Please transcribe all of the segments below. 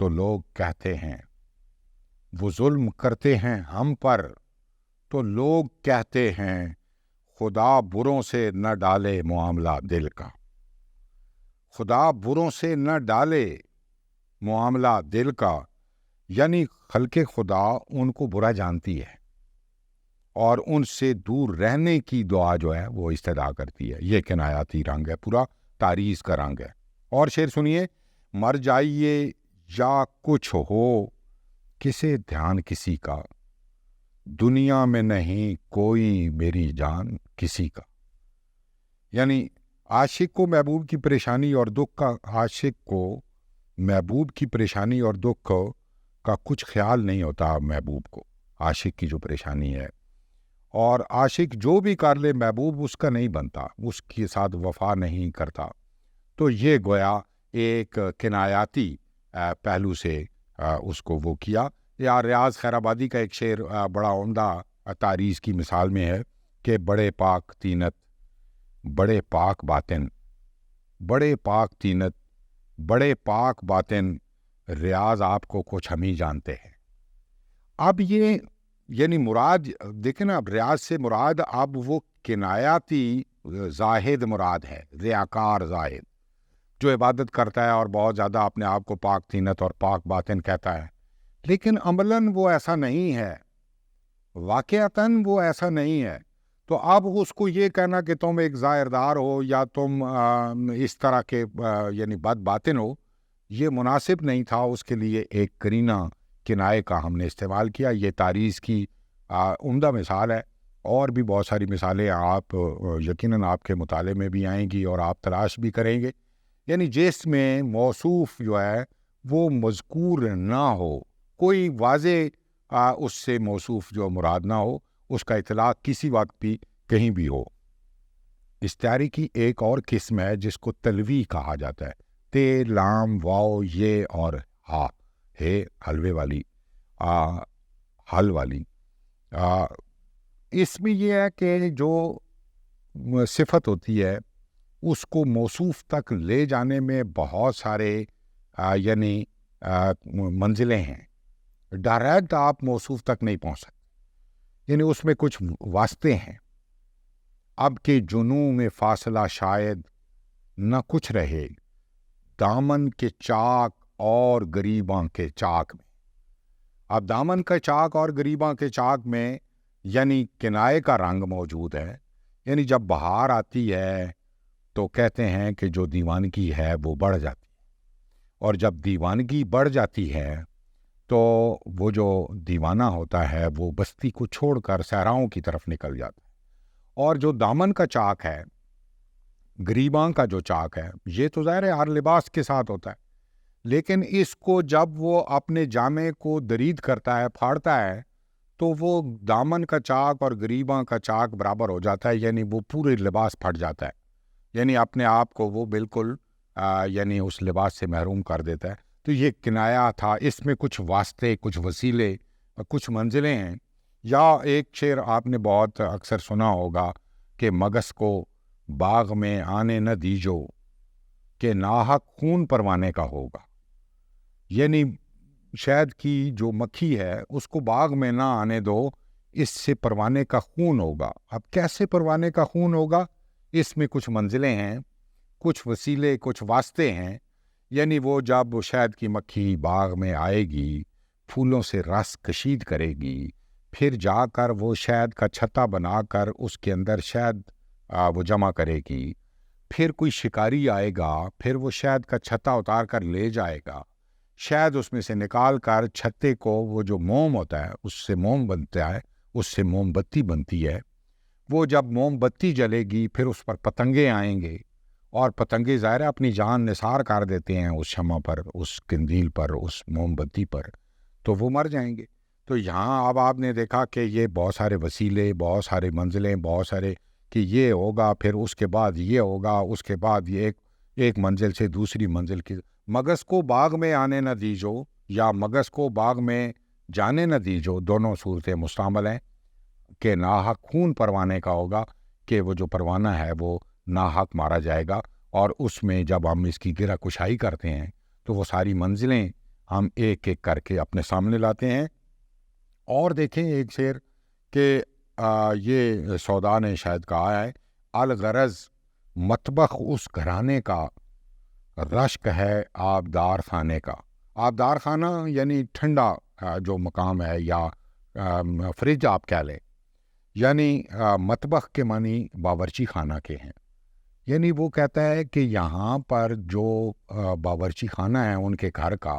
تو لوگ کہتے ہیں، وہ ظلم کرتے ہیں ہم پر تو لوگ کہتے ہیں، خدا بروں سے نہ ڈالے معاملہ دل کا، خدا بروں سے نہ ڈالے معاملہ دل کا، یعنی خلق خدا ان کو برا جانتی ہے اور ان سے دور رہنے کی دعا جو ہے وہ استدعا کرتی ہے۔ یہ کنایاتی رنگ ہے، پورا تعریض کا رنگ ہے۔ اور شعر سنیے، مر جائیے یا کچھ ہو کسے دھیان کسی کا، دنیا میں نہیں کوئی میری جان کسی کا۔ یعنی عاشق کو محبوب کی پریشانی اور دکھ کا، عاشق کو محبوب کی پریشانی اور دکھ کا کچھ خیال نہیں ہوتا محبوب کو، عاشق کی جو پریشانی ہے، اور عاشق جو بھی کر لے محبوب اس کا نہیں بنتا، اس کے ساتھ وفا نہیں کرتا۔ تو یہ گویا ایک کنایاتی پہلو سے اس کو وہ کیا۔ یا ریاض خیر آبادی کا ایک شعر بڑا عمدہ تعریض کی مثال میں ہے کہ بڑے پاک تینت، بڑے پاک باطن، بڑے پاک تینت، بڑے پاک باطن، ریاض آپ کو کچھ ہم ہی جانتے ہیں۔ اب یہ یعنی مراد دیکھیں نا، اب ریاض سے مراد اب وہ کنایاتی زاہد مراد ہے، ریاکار زاہد جو عبادت کرتا ہے اور بہت زیادہ اپنے آپ کو پاک تینت اور پاک باطن کہتا ہے، لیکن عملاً وہ ایسا نہیں ہے، واقعتاً وہ ایسا نہیں ہے۔ تو اب اس کو یہ کہنا کہ تم ایک ظاہردار ہو یا تم اس طرح کے یعنی بد باطن ہو، یہ مناسب نہیں تھا۔ اس کے لیے ایک کرینہ کنائے کا ہم نے استعمال کیا۔ یہ تعریض کی عمدہ مثال ہے، اور بھی بہت ساری مثالیں آپ یقیناً آپ کے مطالعے میں بھی آئیں گی اور آپ تلاش بھی کریں گے۔ یعنی جس میں موصوف جو ہے وہ مذکور نہ ہو، کوئی واضح اس سے موصوف جو مراد نہ ہو، اس کا اطلاق کسی وقت بھی کہیں بھی ہو۔ استعارے کی ایک اور قسم ہے جس کو تلوی کہا جاتا ہے، تے، لام، واو، یہ اور ہا، ہے حلوے والی، حل والی۔ اس میں یہ ہے کہ جو صفت ہوتی ہے اس کو موصوف تک لے جانے میں بہت سارے یعنی منزلیں ہیں، ڈائریکٹ آپ موصوف تک نہیں پہنچ سکتے، یعنی اس میں کچھ واسطے ہیں۔ اب کے جنوں میں فاصلہ شاید نہ کچھ رہے، دامن کے چاک اور گریباں کے چاک میں۔ اب دامن کا چاک اور گریباں کے چاک میں یعنی کنائے کا رنگ موجود ہے۔ یعنی جب بہار آتی ہے تو کہتے ہیں کہ جو دیوانگی ہے وہ بڑھ جاتی ہے، اور جب دیوانگی بڑھ جاتی ہے تو وہ جو دیوانہ ہوتا ہے وہ بستی کو چھوڑ کر صحراؤں کی طرف نکل جاتا ہے۔ اور جو دامن کا چاک ہے، گریباں کا جو چاک ہے، یہ تو ظاہر ہے ہر لباس کے ساتھ ہوتا ہے، لیکن اس کو جب وہ اپنے جامے کو درید کرتا ہے، پھاڑتا ہے، تو وہ دامن کا چاک اور گریباں کا چاک برابر ہو جاتا ہے، یعنی وہ پورے لباس پھٹ جاتا ہے، یعنی اپنے آپ کو وہ بالکل یعنی اس لباس سے محروم کر دیتا ہے۔ تو یہ کنایا تھا، اس میں کچھ واسطے، کچھ وسیلے، کچھ منزلیں ہیں۔ یا ایک شعر آپ نے بہت اکثر سنا ہوگا کہ مگس کو باغ میں آنے نہ دیجو کہ ناحق خون پروانے کا ہوگا، یعنی شہد کی جو مکھی ہے اس کو باغ میں نہ آنے دو، اس سے پروانے کا خون ہوگا۔ اب کیسے پروانے کا خون ہوگا؟ اس میں کچھ منزلیں ہیں، کچھ وسیلے، کچھ واسطے ہیں۔ یعنی وہ جب شہد کی مکھی باغ میں آئے گی، پھولوں سے رس کشید کرے گی، پھر جا کر وہ شہد کا چھتا بنا کر اس کے اندر شہد وہ جمع کرے گی، پھر کوئی شکاری آئے گا، پھر وہ شہد کا چھتا اتار کر لے جائے گا، شہد اس میں سے نکال کر چھتے کو، وہ جو موم ہوتا ہے اس سے موم بنتا ہے، اس سے موم بتی بنتی ہے۔ وہ جب موم بتی جلے گی پھر اس پر پتنگے آئیں گے، اور پتنگے ظاہر اپنی جان نثار کر دیتے ہیں اس شمع پر، اس قندیل پر، اس موم بتی پر، تو وہ مر جائیں گے۔ تو یہاں اب آپ نے دیکھا کہ یہ بہت سارے وسیلے، بہت سارے منزلیں، بہت سارے کہ یہ ہوگا، پھر اس کے بعد یہ ہوگا، اس کے بعد یہ ایک منزل سے دوسری منزل کی۔ مگس کو باغ میں آنے نہ دیجو یا مگس کو باغ میں جانے نہ دیجو، دونوں صورتیں مستعمل ہیں کہ ناحق خون پروانے کا ہوگا، کہ وہ جو پروانہ ہے وہ ناحق مارا جائے گا۔ اور اس میں جب ہم اس کی گرہ کشائی کرتے ہیں تو وہ ساری منزلیں ہم ایک ایک کر کے اپنے سامنے لاتے ہیں. اور دیکھیں ایک شعر کہ یہ سودا نے شاید کہا ہے، الغرض مطبخ اس گھرانے کا، رشک ہے آبدار خانے کا. آبدار خانہ یعنی ٹھنڈا جو مقام ہے، یا فریج آپ کہہ لیں. یعنی مطبخ کے معنی باورچی خانہ کے ہیں. یعنی وہ کہتا ہے کہ یہاں پر جو باورچی خانہ ہے ان کے گھر کا،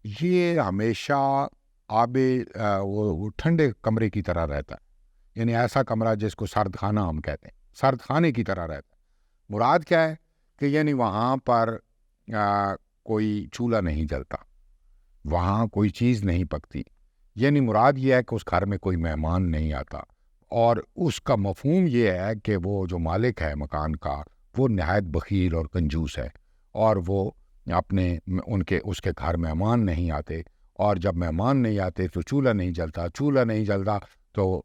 یہ ہمیشہ وہ ٹھنڈے کمرے کی طرح رہتا ہے. یعنی ایسا کمرہ جس کو سرد خانہ ہم کہتے ہیں، سرد خانے کی طرح رہتا ہے. مراد کیا ہے کہ یعنی وہاں پر کوئی چولہا نہیں جلتا، وہاں کوئی چیز نہیں پکتی. یعنی مراد یہ ہے کہ اس گھر میں کوئی مہمان نہیں آتا. اور اس کا مفہوم یہ ہے کہ وہ جو مالک ہے مکان کا، وہ نہایت بخیل اور کنجوس ہے، اور وہ اس کے گھر مہمان نہیں آتے. اور جب مہمان نہیں آتے تو چولہا نہیں جلتا تو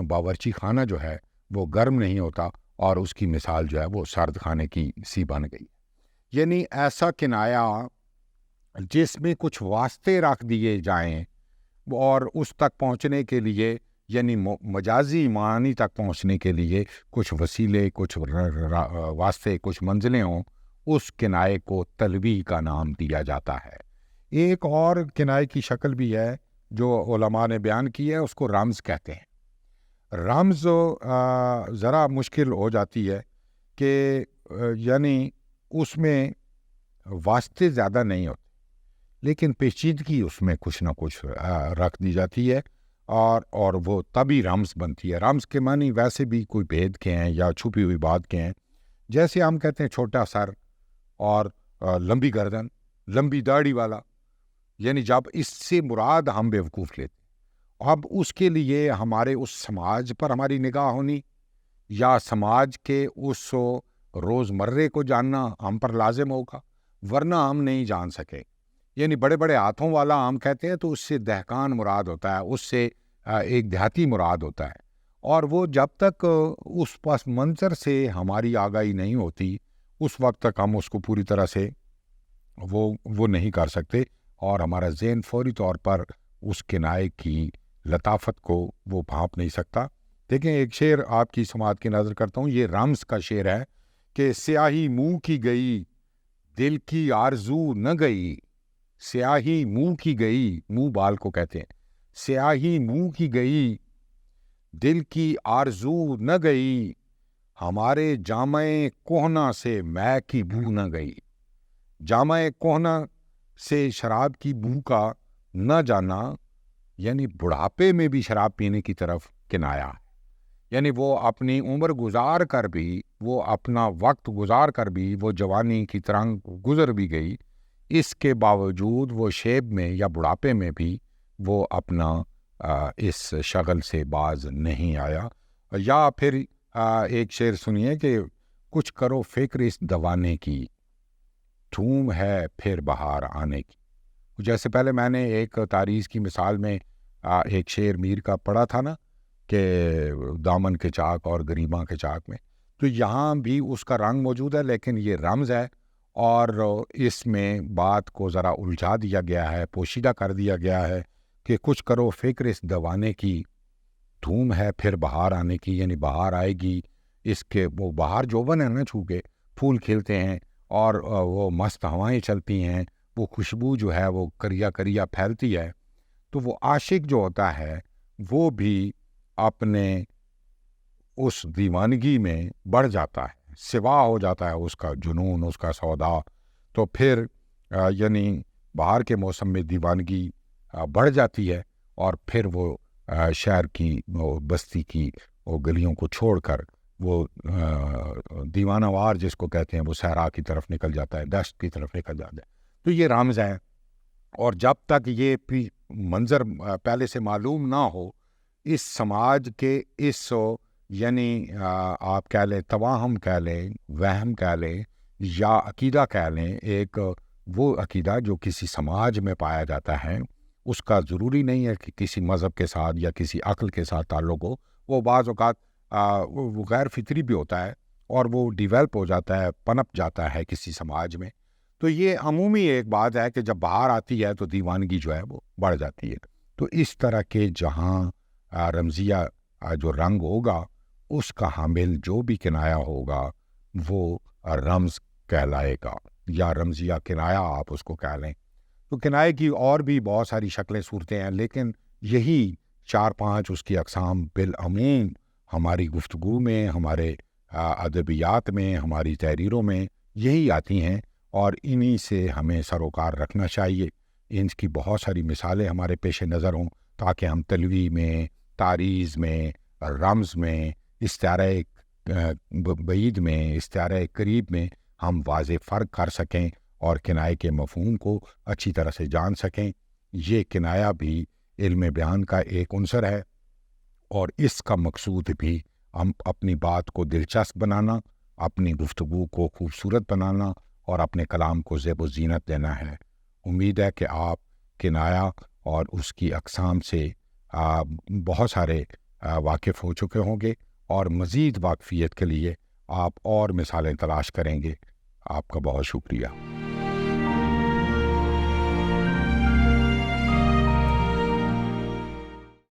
باورچی خانہ جو ہے وہ گرم نہیں ہوتا، اور اس کی مثال جو ہے وہ سرد خانے کی سی بن گئی. یعنی ایسا کنایا جس میں کچھ واسطے رکھ دیے جائیں، اور اس تک پہنچنے کے لیے، یعنی مجازی معنی تک پہنچنے کے لیے کچھ وسیلے، کچھ واسطے، کچھ منزلیں ہوں، اس کنائے کو تلوی کا نام دیا جاتا ہے. ایک اور کنائے کی شکل بھی ہے جو علماء نے بیان کی ہے، اس کو رمز کہتے ہیں. رمز ذرا مشکل ہو جاتی ہے کہ یعنی اس میں واسطے زیادہ نہیں ہوتے، لیکن پیچیدگی اس میں کچھ نہ کچھ رکھ دی جاتی ہے، اور وہ تبھی رمز بنتی ہے. رمز کے معنی ویسے بھی کوئی بھید کے ہیں یا چھپی ہوئی بات کے ہیں. جیسے ہم کہتے ہیں چھوٹا سر اور لمبی گردن، لمبی داڑھی والا، یعنی جب اس سے مراد ہم بیوقوف لیتے. اب اس کے لیے ہمارے اس سماج پر ہماری نگاہ ہونی، یا سماج کے اس روزمرے کو جاننا ہم پر لازم ہوگا، ورنہ ہم نہیں جان سکے. یعنی بڑے بڑے ہاتھوں والا ہم کہتے ہیں تو اس سے دہقان مراد ہوتا ہے، اس سے ایک دیہاتی مراد ہوتا ہے. اور وہ جب تک اس پس منظر سے ہماری آگاہی نہیں ہوتی، اس وقت تک ہم اس کو پوری طرح سے وہ نہیں کر سکتے، اور ہمارا ذہن فوری طور پر اس کنائے کی لطافت کو وہ بھانپ نہیں سکتا. دیکھیں ایک شعر آپ کی سماعت کی نظر کرتا ہوں. یہ رمز کا شعر ہے کہ سیاہی منہ کی گئی، دل کی آرزو نہ گئی. سیاہی منہ کی گئی، منہ بال کو کہتے ہیں. سیاہی منہ کی گئی، دل کی آرزو نہ گئی، ہمارے جامع کہنا سے مے کی بو نہ گئی. جامع کہنا سے شراب کی بو کا نہ جانا، یعنی بڑھاپے میں بھی شراب پینے کی طرف کنایا. یعنی وہ اپنی عمر گزار کر بھی، وہ اپنا وقت گزار کر بھی، وہ جوانی کی ترنگ گزر بھی گئی، اس کے باوجود وہ شیب میں یا بڑھاپے میں بھی وہ اپنا اس شغل سے باز نہیں آیا. یا پھر ایک شعر سنیے کہ کچھ کرو فکر اس دوانے کی، دھوم ہے پھر بہار آنے کی. جیسے پہلے میں نے ایک تاریخ کی مثال میں ایک شعر میر کا پڑھا تھا نا کہ دامن کے چاک اور گریباں کے چاک میں، تو یہاں بھی اس کا رنگ موجود ہے، لیکن یہ رمز ہے، اور اس میں بات کو ذرا الجھا دیا گیا ہے، پوشیدہ کر دیا گیا ہے کہ کچھ کرو فکر اس دوانے کی، دھوم ہے پھر بہار آنے کی. یعنی بہار آئے گی، اس کے وہ بہار جوبن ہے نا، چھو کے پھول کھلتے ہیں اور وہ مست ہوائیں چلتی ہیں، وہ خوشبو جو ہے وہ کریا کریا پھیلتی ہے. تو وہ عاشق جو ہوتا ہے وہ بھی اپنے اس دیوانگی میں بڑھ جاتا ہے، سوا ہو جاتا ہے اس کا جنون، اس کا سودا. تو پھر یعنی بہار کے موسم میں دیوانگی بڑھ جاتی ہے، اور پھر وہ شہر کی، وہ بستی کی وہ گلیوں کو چھوڑ کر وہ دیوانہ وار جس کو کہتے ہیں، وہ صحرا کی طرف نکل جاتا ہے، دشت کی طرف نکل جاتا ہے. تو یہ رمز ہے. اور جب تک یہ منظر پہلے سے معلوم نہ ہو، اس سماج کے اس یعنی آپ کہہ لیں توہم کہہ لیں، وہم کہہ لیں، یا عقیدہ کہہ لیں، ایک وہ عقیدہ جو کسی سماج میں پایا جاتا ہے، اس کا ضروری نہیں ہے کہ کسی مذہب کے ساتھ یا کسی عقل کے ساتھ تعلق ہو. وہ بعض اوقات وہ غیر فطری بھی ہوتا ہے، اور وہ ڈیولپ ہو جاتا ہے، پنپ جاتا ہے کسی سماج میں. تو یہ عمومی ایک بات ہے کہ جب بہار آتی ہے تو دیوانگی جو ہے وہ بڑھ جاتی ہے. تو اس طرح کے جہاں رمزیہ جو رنگ ہوگا اس کا حامل جو بھی کنایا ہوگا وہ رمز کہلائے گا، یا رمزیہ کنایا آپ اس کو کہہ لیں. تو کنائے کی اور بھی بہت ساری شکلیں صورتیں ہیں، لیکن یہی 4-5 اس کی اقسام بالعموم ہماری گفتگو میں، ہمارے ادبیات میں، ہماری تحریروں میں یہی آتی ہیں، اور انہی سے ہمیں سروکار رکھنا چاہیے. ان کی بہت ساری مثالیں ہمارے پیش نظر ہوں تاکہ ہم تلوی میں، تعریض میں، رمز میں، استعارہ بعید میں، استعارہ قریب میں ہم واضح فرق کر سکیں اور کنائے کے مفہوم کو اچھی طرح سے جان سکیں. یہ کنایا بھی علم بیان کا ایک عنصر ہے، اور اس کا مقصود بھی ہم اپنی بات کو دلچسپ بنانا، اپنی گفتگو کو خوبصورت بنانا اور اپنے کلام کو زیب و زینت دینا ہے. امید ہے کہ آپ کنایا اور اس کی اقسام سے بہت سارے واقف ہو چکے ہوں گے، اور مزید واقفیت کے لیے آپ اور مثالیں تلاش کریں گے. آپ کا بہت شکریہ.